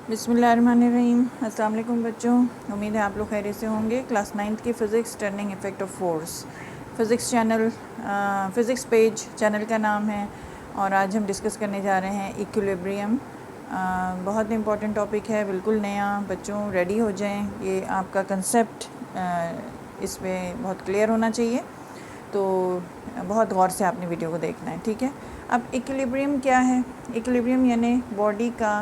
बिस्मिल्लाहिर्रहमानिर्रहीम। अस्सलाम वालेकुम बच्चों, उम्मीद है आप लोग खैरियत से होंगे। क्लास 9th की physics turning effect of force physics channel, physics page channel का नाम है। और आज हम डिस्कस करने जा रहे हैं इक्विलिब्रियम। बहुत इंपॉर्टेंट टॉपिक है, बिल्कुल नया। बच्चों रेडी हो जाएं, ये आपका कंसेप्ट इसमें बहुत क्लियर होना चाहिए, तो बहुत गौर से आपने वीडियो को देखना है, ठीक है। अब इक्विलिब्रियम क्या है? इक्विलिब्रियम यानी बॉडी का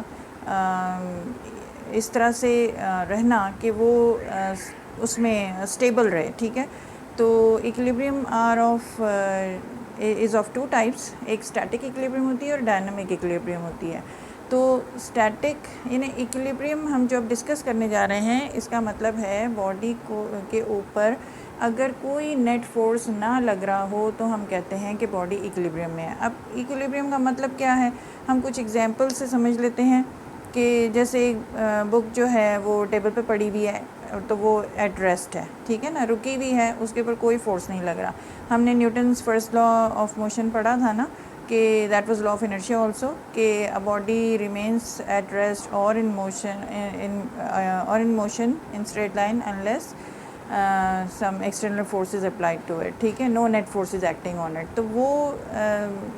इस तरह से रहना कि वो उसमें स्टेबल रहे, ठीक है। तो equilibrium are of is of two types. एक स्टैटिक इक्विलिब्रियम होती है और डायनामिक इक्विलिब्रियम होती है। तो स्टैटिक यानी इक्विलिब्रियम हम जो अब डिस्कस करने जा रहे हैं, इसका मतलब है बॉडी को के ऊपर अगर कोई नेट फोर्स ना लग रहा हो तो हम कहते हैं कि बॉडी इक्विलिब्रियम में है। अब इक्विलिब्रियम का मतलब क्या है, हम कुछ एग्जांपल से समझ लेते हैं कि जैसे बुक जो है वो टेबल पे पड़ी हुई है तो वो एट रेस्ट है, ठीक है ना, रुकी हुई है, उसके ऊपर कोई फोर्स नहीं लग रहा। हमने Newton's first law of motion पढ़ा था ना, कि that was law of inertia also, कि a body remains at rest और in motion in straight line unless some external forces applied to it, ठीक है, no net forces acting on it. तो वो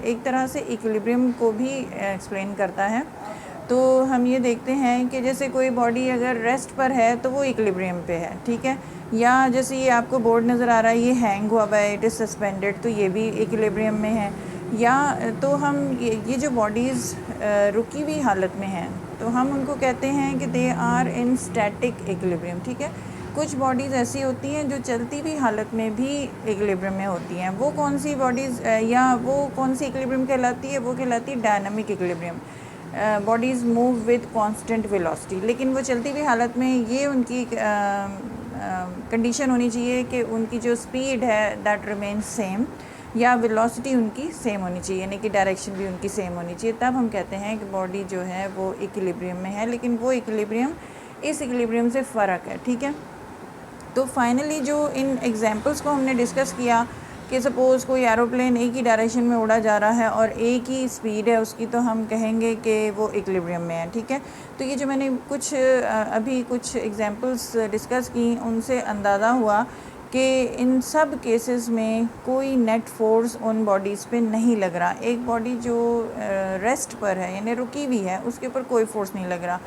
एक तरह से इक्विलिब्रियम को भी एक्सप्लेन करता है। तो हम ये देखते हैं कि जैसे कोई बॉडी अगर रेस्ट पर है तो वो इक्विलिब्रियम पे है, ठीक है। या जैसे ये आपको बोर्ड नज़र आ रहा है, ये हैंग हुआ हुआ है, इट इज़ सस्पेंडेड, तो ये भी इक्विलिब्रियम में है। या तो हम ये जो बॉडीज़ रुकी हुई हालत में हैं, तो हम उनको कहते हैं कि they are in static equilibrium, ठीक है। कुछ बॉडीज़ ऐसी होती हैं जो चलती हुई हालत में भी इक्विलिब्रियम में होती हैं। वो कौन सी बॉडीज़ या वो कौन सी इक्विलिब्रियम कहलाती है? वो कहलाती है dynamic equilibrium. Bodies move with constant velocity, लेकिन वो चलती हुई हालत में ये उनकी कंडीशन होनी चाहिए कि उनकी जो स्पीड है दैट रिमेन्स सेम, या वेलोसिटी उनकी सेम होनी चाहिए, यानी कि डायरेक्शन भी उनकी सेम होनी चाहिए। तब हम कहते हैं कि बॉडी जो है वो इक्विलिब्रियम में है, लेकिन वो इक्विलिब्रियम इस इक्विलिब्रियम से फ़र्क है, ठीक है। तो फाइनली जो इन एग्जांपल्स को हमने डिस्कस किया कि सपोज़ कोई एरोप्लेन एक ही डायरेक्शन में उड़ा जा रहा है और एक ही स्पीड है उसकी, तो हम कहेंगे कि वो इक्विलिब्रियम में है, ठीक है। तो ये जो मैंने अभी कुछ एग्जांपल्स डिस्कस की, उनसे अंदाज़ा हुआ कि इन सब केसेस में कोई नेट फोर्स उन बॉडीज़ पे नहीं लग रहा। एक बॉडी जो रेस्ट पर है यानी रुकी हुई है, उसके ऊपर कोई फोर्स नहीं लग रहा।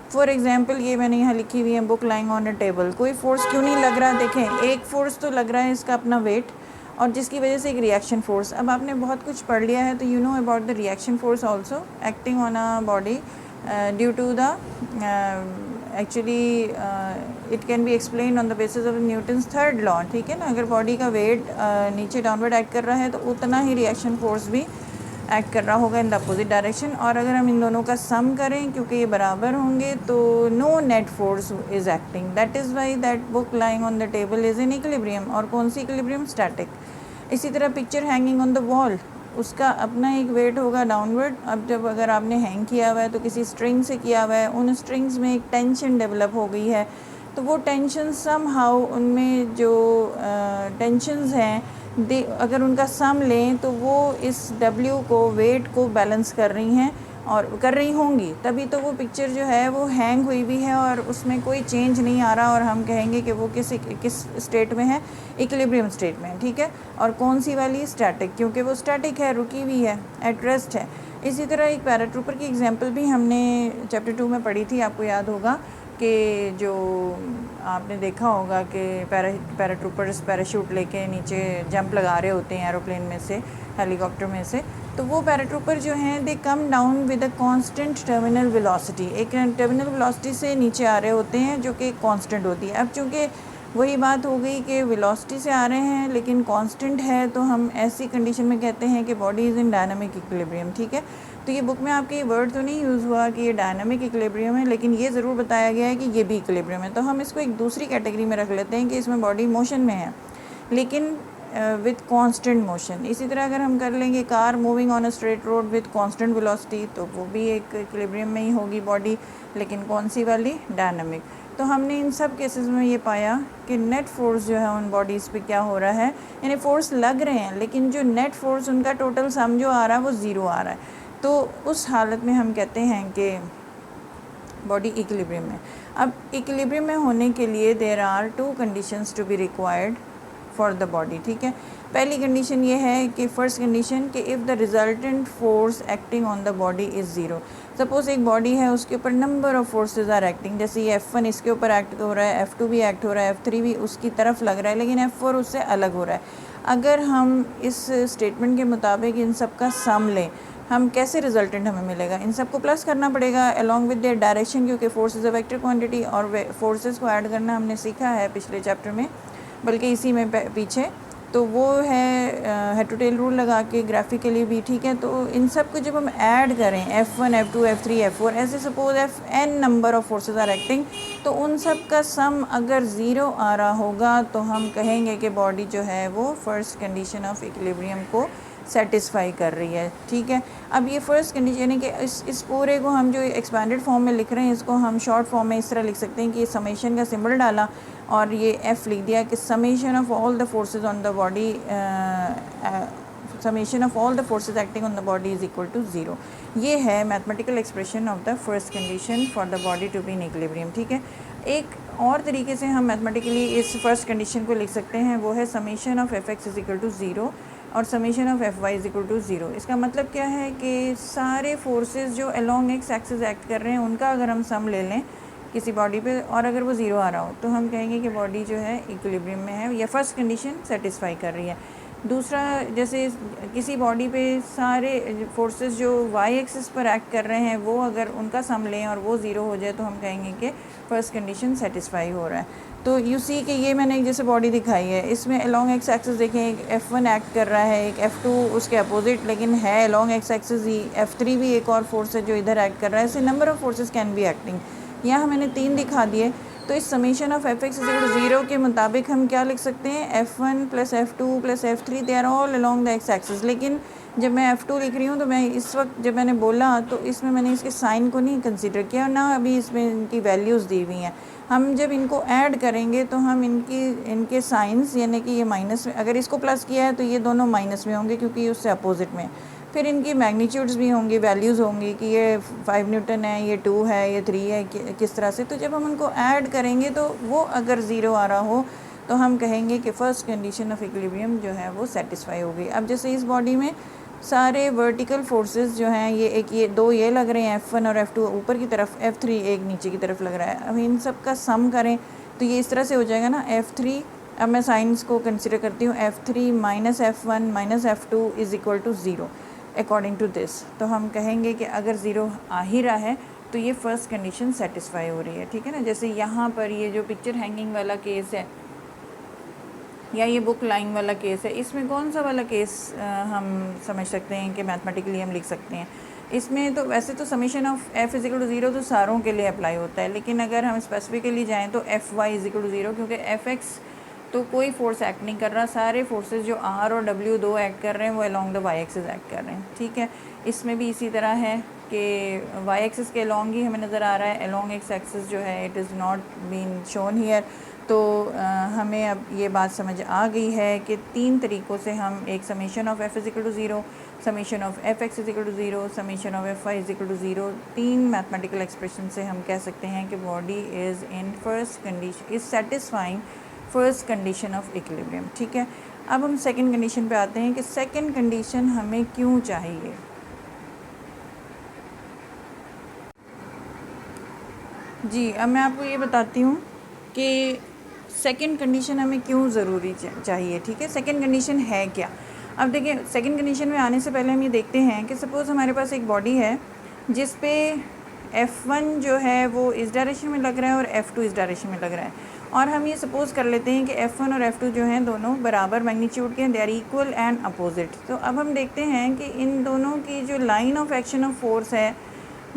फॉर एग्ज़ाम्पल ये मैंने यहाँ लिखी हुई है, book lying on a table. कोई फोर्स क्यों नहीं लग रहा? देखें, एक फ़ोर्स तो लग रहा है, इसका अपना वेट, और जिसकी वजह से एक रिएक्शन फ़ोर्स। अब आपने बहुत कुछ पढ़ लिया है तो you know about the reaction force also acting on a body due to the actually it can be explain on the basis of Newton's third law, ठीक है ना। अगर बॉडी का वेट नीचे डाउनवर्ड एक्ट कर रहा है तो उतना ही रिएक्शन फ़ोर्स भी एक्ट कर रहा होगा इन द अपोजिट डायरेक्शन। और अगर हम इन दोनों का सम करें, क्योंकि ये बराबर होंगे, तो no net force is acting. That is why that book lying on the table is in equilibrium. और कौन सी इक्विलिब्रियम? स्टैटिक। इसी तरह picture hanging on the wall, उसका अपना एक वेट होगा डाउनवर्ड। अब जब अगर आपने हैंग किया हुआ है तो किसी स्ट्रिंग से किया हुआ है, उन स्ट्रिंग्स में एक टेंशन डेवलप हो गई है, तो वो टेंशन सम हाउ उनमें जो टेंशन्स हैं अगर उनका सम लें तो वो इस डब्ल्यू को, वेट को बैलेंस कर रही हैं और कर रही होंगी, तभी तो वो पिक्चर जो है वो हैंग हुई भी है और उसमें कोई चेंज नहीं आ रहा, और हम कहेंगे कि वो किस स्टेट में है? इक्विलिब्रियम स्टेट में, ठीक है। और कौन सी वाली? स्टैटिक, क्योंकि वो स्टैटिक है, रुकी हुई है, एट रेस्ट है। इसी तरह एक पैराट्रूपर की एग्जांपल भी हमने चैप्टर 2 में पढ़ी थी, आपको याद होगा कि जो आपने देखा होगा कि पैराट्रूपर्स पैराशूट लेके नीचे जंप लगा रहे होते हैं एरोप्लेन में से, हेलीकॉप्टर में से। तो वो पैराट्रूपर जो हैं they come down with a constant terminal velocity, एक टर्मिनल वेलोसिटी से नीचे आ रहे होते हैं जो कि कांस्टेंट होती है। अब चूँकि वही बात हो गई कि वेलोसिटी से आ रहे हैं लेकिन कांस्टेंट है, तो हम ऐसी कंडीशन में कहते हैं कि body is in dynamic equilibrium, ठीक है। तो ये बुक में आपके ये वर्ड तो नहीं यूज़ हुआ कि ये डायनामिक इक्विलिब्रियम है, लेकिन ये ज़रूर बताया गया है कि ये भी इक्विलिब्रियम है। तो हम इसको एक दूसरी कैटेगरी में रख लेते हैं कि इसमें बॉडी मोशन में है, लेकिन विथ कांस्टेंट मोशन। इसी तरह अगर हम कर लेंगे car moving on a straight road with constant velocity, तो वो भी एक इक्विलिब्रियम में ही होगी बॉडी, लेकिन कौन सी वाली? डायनामिक। तो हमने इन सब केसेस में ये पाया कि नेट फोर्स जो है उन बॉडीज़ पे क्या हो रहा है, यानी फोर्स लग रहे हैं लेकिन जो नेट फोर्स उनका टोटल सम जो आ रहा है वो ज़ीरो आ रहा है। तो उस हालत में हम कहते हैं कि बॉडी इक्विलिब्रियम में। अब इक्विलिब्रियम में होने के लिए there are 2 conditions to be required for the body, ठीक है। पहली कंडीशन ये है कि फर्स्ट कंडीशन कि if the resultant force acting on the body is zero. Suppose एक बॉडी है, उसके ऊपर number of forces are acting, जैसे ये F1 इसके ऊपर एक्ट हो रहा है, F2 भी एक्ट हो रहा है, F3 भी उसकी तरफ लग रहा है, लेकिन F4 उससे अलग हो रहा है। अगर हम इस स्टेटमेंट के मुताबिक इन सब का सम लें, हम कैसे रिजल्टेंट हमें मिलेगा, इन सबको प्लस करना पड़ेगा अलॉन्ग विद देयर डायरेक्शन, क्योंकि force is a vector quantity और फोर्सेस को ऐड करना हमने सीखा है पिछले चैप्टर में, बल्कि इसी में पीछे। तो वो है हेड टू टेल रूल लगा के ग्राफिकली भी, ठीक है। तो इन सब को जब हम ऐड करें F1 F2 F3 F4 ऐसे suppose Fn number of forces are acting, तो उन सब का सम अगर ज़ीरो आ रहा होगा तो हम कहेंगे कि बॉडी जो है वो फर्स्ट कंडीशन ऑफ इक्विलिब्रियम को सेटिस्फाई कर रही है, ठीक है। अब ये फर्स्ट कंडीशन यानी कि इस पूरे को हम जो एक्सपैंडेड फॉर्म में लिख रहे हैं, इसको हम शॉर्ट फॉर्म में इस तरह लिख सकते हैं कि समेशन का सिंबल डाला और ये F लिख दिया कि summation of all the forces on the body, summation of all the forces acting on the body is equal to zero. ये है mathematical expression of the first condition for the body to be in equilibrium, ठीक है। एक और तरीके से हम mathematically इस फर्स्ट कंडीशन को लिख सकते हैं, वो है summation of Fx is equal to zero और summation of Fy is equal to zero. इसका मतलब क्या है कि सारे फोर्सेस जो अलोंग एक्स एक्सिस एक्ट कर रहे हैं उनका अगर हम सम ले लें किसी बॉडी पे और अगर वो ज़ीरो आ रहा हो तो हम कहेंगे कि बॉडी जो है इक्विलिब्रियम में है, या फर्स्ट कंडीशन सेटिस्फाई कर रही है। दूसरा, जैसे किसी बॉडी पे सारे फोर्सेस जो वाई एक्सिस पर एक्ट कर रहे हैं वो अगर उनका सम लें और वो ज़ीरो हो जाए तो हम कहेंगे कि फर्स्ट कंडीशन सेटिस्फाई हो रहा है। तो यू सी कि ये मैंने एक जैसे बॉडी दिखाई है, इसमें अलोंग एक्स एक्सिस देखें, एक F1 एक्ट कर रहा है, एक F2 उसके अपोजिट लेकिन है अलोंग एक्स एक्सिस ही, F3 भी एक और फोर्स है जो इधर एक्ट कर रहा है। ऐसे number of forces can be acting, यहाँ मैंने 3 दिखा दिए। तो इस summation of Fx is equal to zero के मुताबिक हम क्या लिख सकते हैं, F1 plus F2 plus F3 they are all along the X axis. लेकिन जब मैं F2 लिख रही हूँ तो मैं इस वक्त जब मैंने बोला तो इसमें मैंने इसके साइन को नहीं कंसीडर किया, ना अभी इसमें इनकी वैल्यूज़ दी हुई हैं। हम जब इनको ऐड करेंगे तो हम इनके साइंस यानी कि ये माइनस में, अगर इसको प्लस किया है तो ये दोनों माइनस में होंगे क्योंकि उससे अपोजिट में। फिर इनकी मैग्नीट्यूड्स भी होंगी, वैल्यूज़ होंगी कि ये 5 न्यूटन है, ये 2 है, ये 3 है, किस तरह से। तो जब हम उनको ऐड करेंगे तो वो अगर ज़ीरो आ रहा हो तो हम कहेंगे कि फ़र्स्ट कंडीशन ऑफ इक्विलिब्रियम जो है वो सेटिस्फाई हो गई। अब जैसे इस बॉडी में सारे वर्टिकल फोर्सेस जो हैं, ये दो ये लग रहे हैं F1 और F2 ऊपर की तरफ, F3 एक नीचे की तरफ लग रहा है। अब इन सब का सम करें तो ये इस तरह से हो जाएगा ना, F3, अब मैं साइंस को कंसिडर करती हूँ, F3 minus F1 minus F2 is equal to zero according to this. तो हम कहेंगे कि अगर ज़ीरो आ ही रहा है तो ये फर्स्ट कंडीशन सेटिस्फाई हो रही है, ठीक है ना। जैसे यहाँ पर ये जो पिक्चर हैंगिंग वाला केस है या ये बुक लाइन वाला केस है, इसमें कौन सा वाला केस हम समझ सकते हैं कि मैथमेटिकली हम लिख सकते हैं। इसमें तो वैसे तो summation of F is equal to zero तो सारों के लिए अप्लाई होता है, लेकिन अगर हम स्पेसिफिकली जाएँ तो Fy is equal to zero, क्योंकि Fx तो कोई फोर्स एक्ट नहीं कर रहा, सारे फोर्सेस जो R और W दो एक्ट कर रहे हैं वो along the Y axis act कर रहे हैं, ठीक है। इसमें भी इसी तरह है कि वाई एक्सिस के अलोंग ही हमें नज़र आ रहा है, अलोंग एक्स एक्सिस जो है it is not been shown here. तो हमें अब ये बात समझ आ गई है कि 3 तरीक़ों से हम एक summation of F is equal to zero, summation of Fx is equal to zero, summation of Fy is equal to zero, 3 mathematical expression से हम कह सकते हैं कि body is in first condition, is satisfying first condition of equilibrium, ठीक है। अब हम सेकंड कंडीशन पे आते हैं कि सेकंड कंडीशन हमें क्यों चाहिए। जी, अब मैं आपको ये बताती हूँ कि सेकंड कंडीशन हमें क्यों ज़रूरी चाहिए, ठीक है। सेकंड कंडीशन है क्या। अब देखिए, सेकंड कंडीशन में आने से पहले हम ये देखते हैं कि सपोज़ हमारे पास एक बॉडी है जिस पे F1 जो है वो इस डायरेक्शन में लग रहा है और F2 इस डायरेक्शन में लग रहा है, और हम ये सपोज़ कर लेते हैं कि F1 और F2 जो हैं दोनों बराबर मैग्नीट्यूड के हैं, they are equal and opposite. तो अब हम देखते हैं कि इन दोनों की जो line of action of force है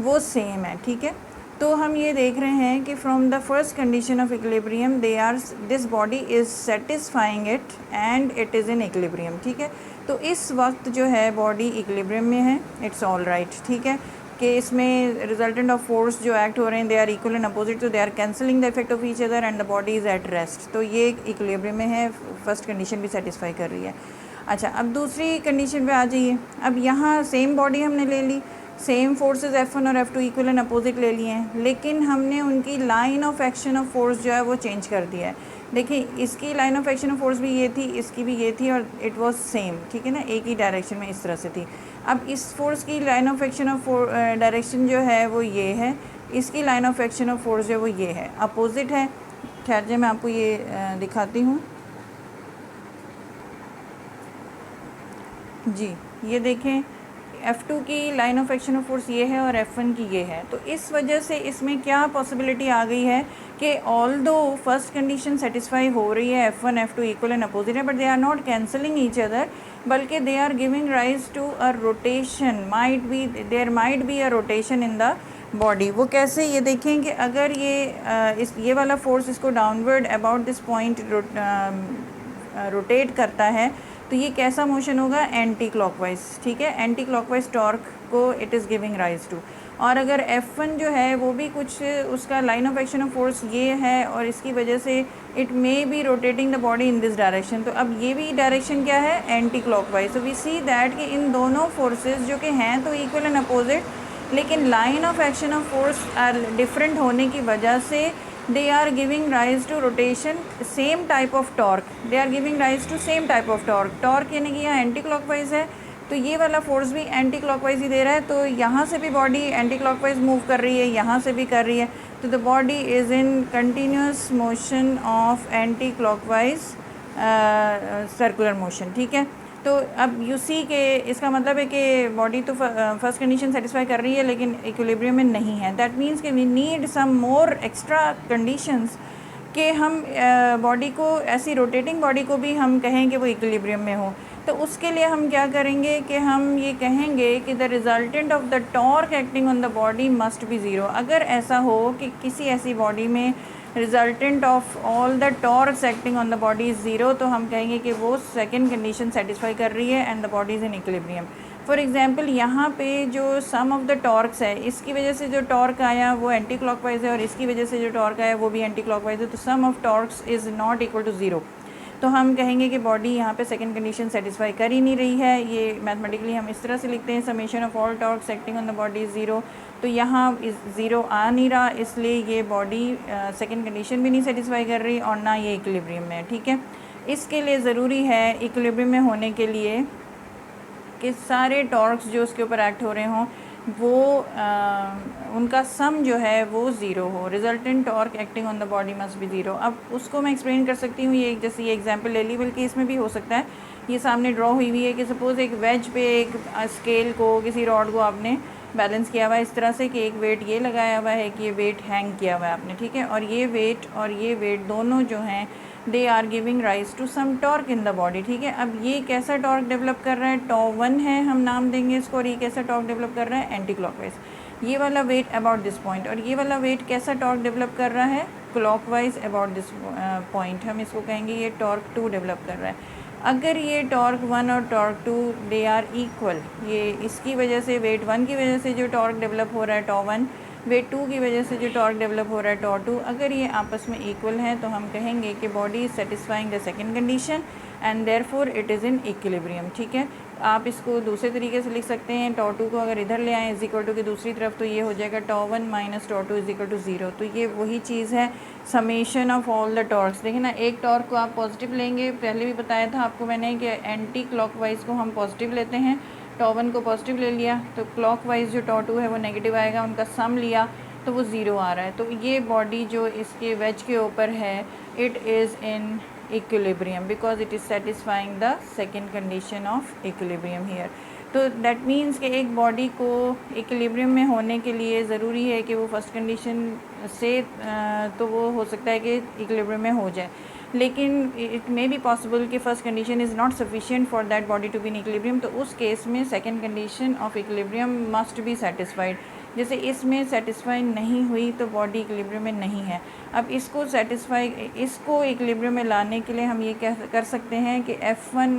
वो सेम है, ठीक है। तो हम ये देख रहे हैं कि from the first condition of equilibrium this body is satisfying it and it is in equilibrium, ठीक है। तो इस वक्त जो है बॉडी इक्विलिब्रियम में है, इट्स ऑल राइट, ठीक है, कि इसमें रिजल्टेंट ऑफ फोर्स जो एक्ट हो रहे हैं they are equal and opposite, तो they are cancelling the effect of each other and the body is at rest. तो ये इक्विलिब्रियम में है, फर्स्ट कंडीशन भी सेटिस्फाई कर रही है। अच्छा, अब दूसरी कंडीशन पे आ जाइए। अब यहाँ सेम बॉडी हमने ले ली, सेम फोर्सेस F1 और F2 इक्वल एंड अपोजिट ले लिए हैं, लेकिन हमने उनकी line of action of force जो है वो चेंज कर दिया है। देखिए इसकी line of action of force भी ये थी, इसकी भी ये थी, और इट वाज सेम, ठीक है ना, एक ही डायरेक्शन में इस तरह से थी। अब इस फोर्स की line of action of direction जो है वो ये है, इसकी line of action of force जो है वो ये है, अपोजिट है। खैर जी मैं आपको ये दिखाती हूँ जी। ये देखें F2 की line of action of force ये है और F1 की ये है। तो इस वजह से इसमें क्या पॉसिबिलिटी आ गई है कि ऑल्दो फर्स्ट कंडीशन सेटिस्फाई हो रही है, F1 F2 equal and opposite है, but they are not cancelling each other, बल्कि they are giving rise to a rotation, there might be a rotation in the body. वो कैसे, ये देखें कि अगर ये वाला फोर्स इसको downward about this point rotate करता है तो ये कैसा मोशन होगा, एंटी क्लॉकवाइज, ठीक है, एंटी क्लॉकवाइज टॉर्क को it is giving rise to. और अगर F1 जो है वो भी कुछ उसका line of action of force ये है और इसकी वजह से it may be rotating the body in this direction, तो अब ये भी डायरेक्शन क्या है, एंटी क्लॉकवाइज। तो वी सी दैट कि इन दोनों फोर्सेस जो कि हैं तो इक्वल एंड अपोजिट, लेकिन line of action of force different होने की वजह से they are giving rise to rotation, same type of torque, they are giving rise to same type of torque यानी कि यहाँ एंटी क्लॉकवाइज है तो ये वाला फोर्स भी एंटी क्लॉकवाइज ही दे रहा है, तो यहाँ से भी बॉडी एंटी क्लॉकवाइज मूव कर रही है, यहाँ से भी कर रही है, तो the body is in continuous motion of anti clockwise circular motion, ठीक है। तो अब यू सी के इसका मतलब है कि बॉडी तो फर्स्ट कंडीशन सेटिस्फाई कर रही है लेकिन इक्विलिब्रियम में नहीं है। दैट मीन्स कि we need some more extra conditions कि हम बॉडी को, ऐसी रोटेटिंग बॉडी को भी हम कहें कि वो इक्विलिब्रियम में हो। तो उसके लिए हम क्या करेंगे कि हम ये कहेंगे कि the resultant of the torque acting on the body must be zero. अगर ऐसा हो कि किसी ऐसी बॉडी में resultant of all the torques acting on the body is zero, तो हम कहेंगे कि वो सेकंड कंडीशन सेटिस्फाई कर रही है and the body is in equilibrium. For example यहाँ पे जो सम ऑफ द टॉर्क्स है, इसकी वजह से जो टॉर्क आया वो एंटी क्लॉकवाइज है और इसकी वजह से जो टॉर्क आया वो भी एंटी क्लॉकवाइज है, तो sum of torques is not equal to zero. तो हम कहेंगे कि बॉडी यहाँ पे सेकंड कंडीशन सेटिस्फाई कर ही नहीं रही है। ये मैथमेटिकली हम इस तरह से लिखते हैं, summation of all torques acting on the body is zero. तो यहाँ ज़ीरो आ नहीं रहा, इसलिए ये बॉडी सेकंड कंडीशन भी नहीं सेटिस्फाई कर रही और ना ये इक्विलिब्रियम में है, ठीक है। इसके लिए ज़रूरी है इक्विलिब्रियम में होने के लिए कि सारे टॉर्क्स जो उसके ऊपर एक्ट हो रहे हों वो उनका सम जो है वो ज़ीरो हो। Resultant torque acting on the body must be zero. अब उसको मैं एक्सप्लेन कर सकती हूँ, ये जैसे ये एग्जांपल ले ली, बल्कि इसमें भी हो सकता है। ये सामने ड्रॉ हुई हुई है कि सपोज़ एक वेज पे एक स्केल को, किसी रॉड को आपने बैलेंस किया हुआ है इस तरह से कि एक वेट ये लगाया हुआ है कि ये वेट हैंग किया हुआ है आपने, ठीक है, और ये वेट दोनों जो हैं they are giving rise to some torque in the body, ठीक है। अब ये कैसा टॉर्क डेवलप कर रहा है, टॉ1 है, हम नाम देंगे इसको, और ये कैसा टॉर्क डेवलप कर रहा है, एंटी क्लॉकवाइज। ये वाला वेट अबाउट दिस पॉइंट और ये वाला वेट कैसा टॉर्क डेवलप कर रहा है, क्लॉकवाइज अबाउट दिस पॉइंट, हम इसको कहेंगे ये टॉर्क 2 डेवलप कर रहा है। अगर ये टॉर्क 1 और टॉर्क 2 दे आर इक्वल, ये इसकी वजह से वेट 1 की वजह से जो टॉर्क डेवलप हो रहा है टॉ1, वेट 2 की वजह से जो टॉर्क डेवलप हो रहा है टॉ2, अगर ये आपस में इक्वल हैं तो हम कहेंगे कि body is satisfying the second condition and therefore it is in equilibrium, ठीक है। आप इसको दूसरे तरीके से लिख सकते हैं, टॉ2 को अगर इधर ले आएँ इज इक्वल टू की दूसरी तरफ, तो ये हो जाएगा टॉ1 माइनस टॉ2 इज इक्वल टू ज़ीरो। तो ये वही चीज़ है, summation of all the torques. देखिए ना, एक टॉर्क को आप पॉजिटिव लेंगे, पहले भी बताया था आपको मैंने कि एंटी क्लॉकवाइज को हम पॉजिटिव लेते हैं, टॉ1 को पॉजिटिव ले लिया तो क्लॉकवाइज जो टॉ2 है वो नेगेटिव आएगा, उनका सम लिया तो वो ज़ीरो आ रहा है। तो ये बॉडी जो इसके वेज के ऊपर है it is in equilibrium because it is satisfying the second condition of equilibrium here. तो दैट मीन्स कि एक बॉडी को इक्विलिब्रियम में होने के लिए ज़रूरी है कि वो फर्स्ट कंडीशन से तो वो हो सकता है कि इक्विलिब्रियम में हो जाए, लेकिन इट मे बी पॉसिबल कि first condition is not sufficient for that body to be in equilibrium, तो उस केस में second condition of equilibrium must be satisfied. जैसे इसमें सेटिस्फाई नहीं हुई तो बॉडी इक्विलिब्रियम में नहीं है। अब इसको इक्विलिब्रियम में लाने के लिए हम ये कर सकते हैं कि F1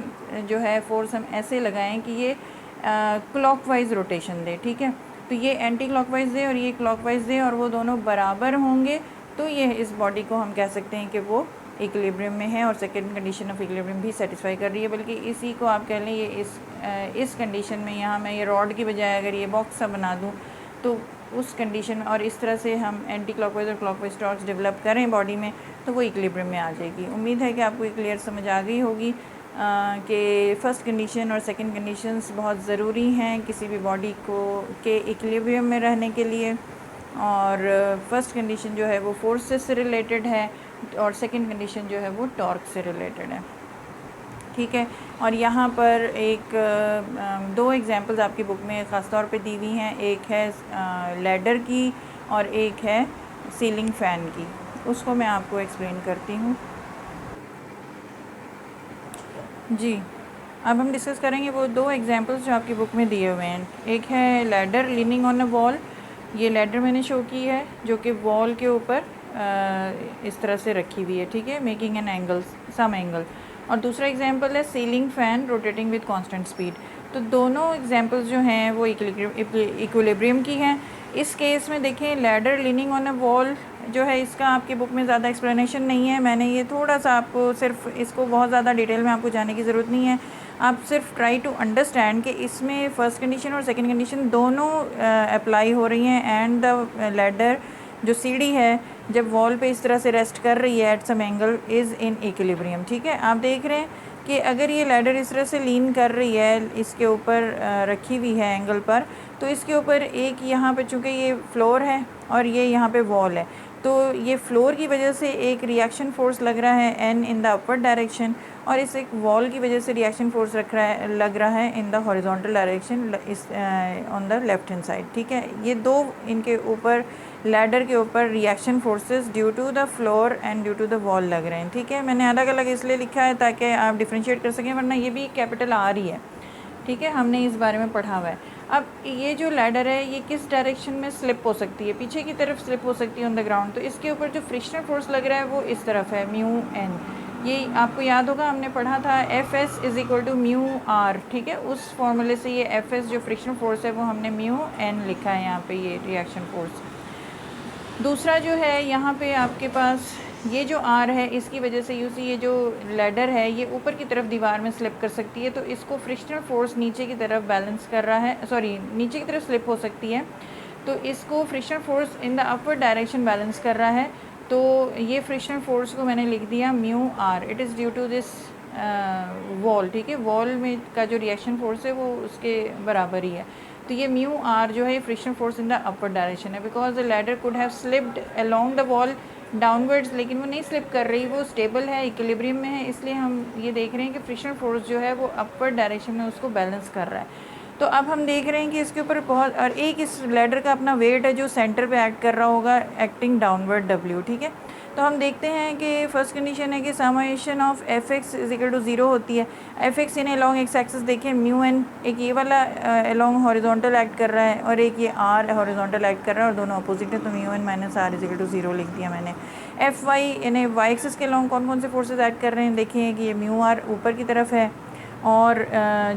जो है फोर्स हम ऐसे लगाएं कि ये क्लॉकवाइज रोटेशन दे, ठीक है। तो ये एंटी क्लॉकवाइज दे और ये क्लॉकवाइज दे और वो दोनों बराबर होंगे, तो ये इस बॉडी को हम कह सकते हैं कि वो इक्विलिब्रियम में है और सेकंड कंडीशन ऑफ इक्विलिब्रियम भी सेटिस्फाई कर रही है। बल्कि इसी को आप कह लें ये इस कंडीशन में यहाँ मैं ये रॉड की बजाय अगर ये बॉक्स सा बना दूँ तो उस कंडीशन में और इस तरह से हम एंटी क्लॉकवाइज और क्लॉकवाइज टॉर्क्स डेवलप करें बॉडी में तो वो इक्विलिब्रियम में आ जाएगी। उम्मीद है कि आपको ये क्लियर समझ आ गई होगी कि फ़र्स्ट कंडीशन और सेकंड कंडीशंस बहुत ज़रूरी हैं किसी भी बॉडी को के इक्विलिब्रियम में रहने के लिए। और फर्स्ट कंडीशन जो है वो फोर्सेस से रिलेटेड है और सेकंड कंडीशन जो है वो टॉर्क से रिलेटेड है। ठीक है, और यहाँ पर दो एग्जांपल्स आपकी बुक में ख़ास तौर पे दी हुई हैं, एक है लैडर की और एक है सीलिंग फ़ैन की। उसको मैं आपको एक्सप्लेन करती हूँ। जी, अब हम डिस्कस करेंगे वो दो एग्जांपल्स जो आपकी बुक में दिए हुए हैं। एक है ladder leaning on a wall, ये लैडर मैंने शो की है जो कि वॉल के ऊपर इस तरह से रखी हुई है, ठीक है, making an angle some angle. और दूसरा एग्जांपल है ceiling fan rotating with constant speed. तो दोनों एग्जांपल्स जो हैं वो इक्विलिब्रियम की हैं। इस केस में देखें ladder leaning on a wall जो है इसका आपकी बुक में ज़्यादा एक्सप्लेनेशन नहीं है। मैंने ये थोड़ा सा आपको सिर्फ इसको बहुत ज़्यादा डिटेल में आपको जाने की ज़रूरत नहीं है। आप सिर्फ ट्राई टू अंडरस्टैंड कि इसमें फ़र्स्ट कंडीशन और सेकंड कंडीशन दोनों अप्लाई हो रही हैं एंड द लैडर जो सीढ़ी है जब वॉल पे इस तरह से रेस्ट कर रही है at some angle is in equilibrium. ठीक है, आप देख रहे हैं कि अगर ये लैडर इस तरह से लीन कर रही है इसके ऊपर रखी हुई है एंगल पर, तो इसके ऊपर एक यहाँ पे चूँकि ये फ्लोर है और ये यहाँ पे वॉल है, तो ये फ्लोर की वजह से एक रिएक्शन फोर्स लग रहा है N in the upward direction और इस एक वॉल की वजह से रिएक्शन फोर्स लग रहा है in the horizontal direction is on the left hand side. ठीक है, ये दो इनके ऊपर लैडर के ऊपर reaction forces due to the floor and due to the wall लग रहे हैं। ठीक है, मैंने अलग अलग इसलिए लिखा है ताकि आप डिफ्रेंशिएट कर सकें, वरना ये भी कैपिटल आर ही है। ठीक है, हमने इस बारे में पढ़ा हुआ है। अब ये जो लैडर है ये किस डायरेक्शन में स्लिप हो सकती है, पीछे की तरफ स्लिप हो सकती है ऑन द ग्राउंड, तो इसके ऊपर जो फ्रिक्शनल फोर्स लग रहा है वो इस तरफ है म्यू एन। ये आपको याद होगा हमने पढ़ा था F S is equal to mu R. ठीक है, उस फॉर्मूले से ये एफ एस जो फ्रिक्शनल फोर्स है वो हमने म्यू एन लिखा है यहाँ पे, ये रिएक्शन फोर्स। दूसरा जो है यहाँ पे आपके पास ये जो आर है इसकी वजह से यूँ सी ये जो लैडर है ये ऊपर की तरफ दीवार में स्लिप कर सकती है, तो इसको फ्रिक्शनल फोर्स नीचे की तरफ बैलेंस कर रहा है, सॉरी नीचे की तरफ स्लिप हो सकती है, तो इसको frictional force in the upward direction balance कर रहा है। तो ये फ्रिक्शनल फोर्स को मैंने लिख दिया mu R, it is due to this wall. ठीक है, वॉल में का जो रिएक्शन फोर्स है वो उसके बराबर ही है, तो ये म्यू आर जो है frictional force in the upward direction है। Because the ladder could have slipped along the wall downwards, लेकिन वो नहीं स्लिप कर रही, वो स्टेबल है, इक्विलिब्रियम में है, इसलिए हम ये देख रहे हैं कि फ्रिक्शनल फोर्स जो है वो अपवर्ड डायरेक्शन में उसको बैलेंस कर रहा है। तो अब हम देख रहे हैं कि इसके ऊपर बहुत, और एक इस लैडर का अपना वेट है जो सेंटर पे एक्ट कर रहा होगा एक्टिंग डाउनवर्ड डब्ल्यू। ठीक है, तो हम देखते हैं कि फर्स्ट कंडीशन है कि summation of F X is equal to 0 होती है। F X in along X axis देखें म्यू एन, एक ये वाला अलॉन्ग हॉरिजॉन्टल एक्ट कर रहा है और एक ये आर हॉरिजॉन्टल एक्ट कर रहा है और दोनों अपोजिट है, तो mu N minus R is equal to 0 लिख दिया मैंने। एफ वाई यानी वाई एक्सिस के अलॉन्ग कौन कौन से फोर्सेज एक्ट कर रहे हैं, देखिए कि ये म्यू आर ऊपर की तरफ है और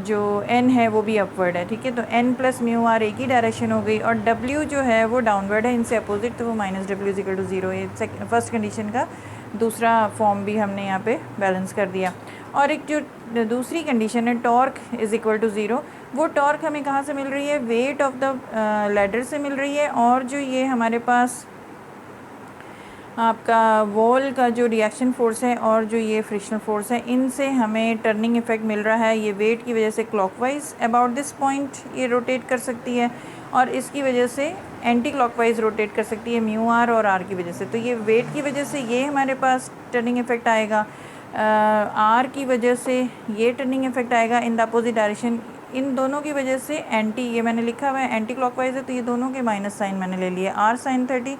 जो n है वो भी अपवर्ड है। ठीक है, तो n प्लस म्यू आर एक ही डायरेक्शन हो गई और w जो है वो डाउनवर्ड है इनसे अपोजिट, तो वो minus W is equal to 0। ये फर्स्ट कंडीशन का दूसरा फॉर्म भी हमने यहाँ पे बैलेंस कर दिया। और एक जो दूसरी कंडीशन है टॉर्क इज़ इक्वल टू 0, वो टॉर्क हमें कहाँ से मिल रही है, वेट ऑफ द लैडर से मिल रही है, और जो ये हमारे पास आपका वॉल का जो रिएक्शन फोर्स है और जो ये फ्रिक्शनल फोर्स है इनसे हमें टर्निंग इफेक्ट मिल रहा है। ये वेट की वजह से क्लॉकवाइज अबाउट दिस पॉइंट ये रोटेट कर सकती है और इसकी वजह से एंटी क्लॉकवाइज रोटेट कर सकती है म्यू आर और आर की वजह से। तो ये वेट की वजह से ये हमारे पास टर्निंग इफेक्ट आएगा, आर की वजह से ये टर्निंग इफेक्ट आएगा इन द अपोजिट डायरेक्शन। इन दोनों की वजह से एंटी, ये मैंने लिखा हुआ है एंटी क्लॉकवाइज है, तो ये दोनों के माइनस साइन मैंने ले लिया, आर साइन 30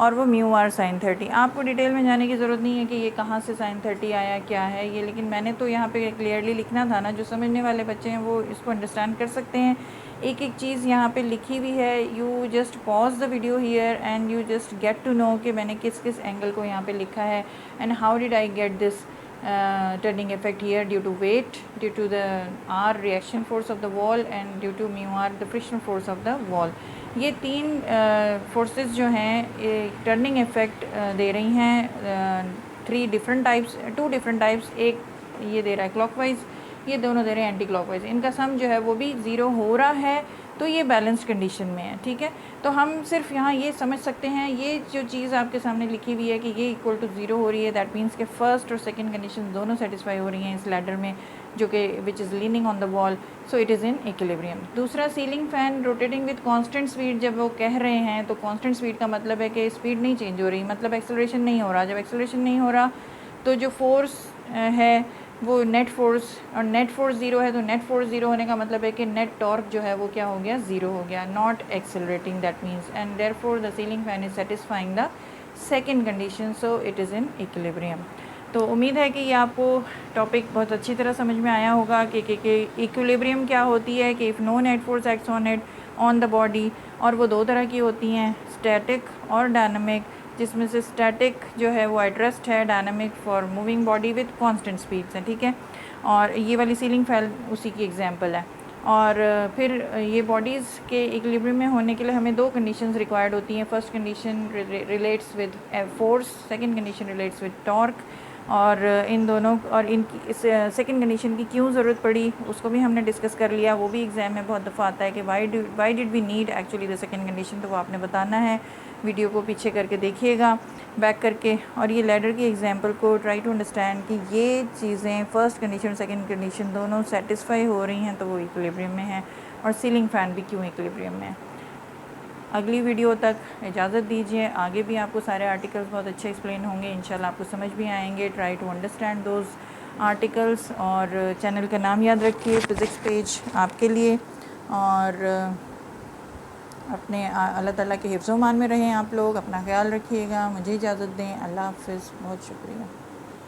और वो म्यू आर साइन 30। आपको डिटेल में जाने की ज़रूरत नहीं है कि ये कहाँ से साइन 30 आया क्या है ये, लेकिन मैंने तो यहाँ पे क्लियरली लिखना था ना, जो समझने वाले बच्चे हैं वो इसको अंडरस्टैंड कर सकते हैं। एक एक चीज़ यहाँ पे लिखी हुई है, you just pause the video here and you just get to know कि मैंने किस किस एंगल को यहाँ पे लिखा है and how did I get this turning effect here due to weight, due to the R reaction force of the wall and due to mu R the friction force of the wall। ये तीन forces जो हैं turning effect दे रही हैं to different types, एक ये दे रहा है क्लॉकवाइज, ये दोनों दे रहे हैं एंटी क्लॉकवाइज, इनका सम जो है वो भी ज़ीरो हो रहा है, तो ये बैलेंस्ड कंडीशन में है। ठीक है, तो हम सिर्फ यहाँ ये समझ सकते हैं, ये जो चीज़ आपके सामने लिखी हुई है कि ये इक्वल टू ज़ीरो हो रही है, दैट मीन्स के फर्स्ट और सेकंड कंडीशन दोनों सेटिस्फाई हो रही हैं इस लैडर में, जो कि which is leaning on the wall, so it is in equilibrium. दूसरा, ceiling fan rotating with constant speed, जब वो कह रहे हैं तो कांस्टेंट स्पीड का मतलब है कि स्पीड नहीं चेंज हो रही, मतलब एक्सेलरेशन नहीं हो रहा। जब एक्सेलरेशन नहीं हो रहा तो जो फोर्स है वो नेट फोर्स, और नेट फोर्स ज़ीरो है, तो नेट फोर्स ज़ीरो होने का मतलब है कि नेट टॉर्क जो है वो क्या हो गया, ज़ीरो हो गया, not accelerating, that means, and therefore the ceiling fan is satisfying the second condition, so it is in equilibrium. तो उम्मीद है कि ये आपको टॉपिक बहुत अच्छी तरह समझ में आया होगा कि इक्विलिब्रियम क्या होती है, कि if no net force acts on the body, और वो दो तरह की होती हैं, स्टैटिक और डायनामिक, जिसमें से स्टैटिक जो है वो एट रेस्ट है, dynamic for moving body with constant speeds है। ठीक है, और ये वाली सीलिंग फैन उसी की एग्जांपल है। और फिर ये बॉडीज़ के इक्विलिब्रियम में होने के लिए हमें दो कंडीशंस रिक्वायर्ड होती हैं। First condition relates with force, second condition relates with torque, और इन दोनों और इनकी सेकंड कंडीशन की क्यों ज़रूरत पड़ी उसको भी हमने डिस्कस कर लिया। वो भी एग्ज़ाम में बहुत दफ़ा आता है कि why did we need actually the second condition, तो वो आपने बताना है। वीडियो को पीछे करके देखिएगा बैक करके, और ये लैडर की एग्जांपल को ट्राई टू अंडरस्टैंड कि ये चीज़ें फर्स्ट कंडीशन सेकंड कंडीशन दोनों सेटिस्फाई हो रही हैं तो वो इक्विलिब्रियम में है, और सीलिंग फ़ैन भी क्यों इक्विलिब्रियम में है। अगली वीडियो तक इजाज़त दीजिए, आगे भी आपको सारे आर्टिकल्स बहुत अच्छे एक्सप्लेन होंगे, इंशाल्लाह आपको समझ भी आएंगे। Try to understand those articles, और चैनल का नाम याद रखिए, फ़िज़िक्स पेज आपके लिए, और अपने अल्लाह ताला के हिफ्ज़-ओ-मान में रहें आप लोग, अपना ख्याल रखिएगा, मुझे इजाज़त दें, अल्लाह हाफ़िज़, बहुत शुक्रिया।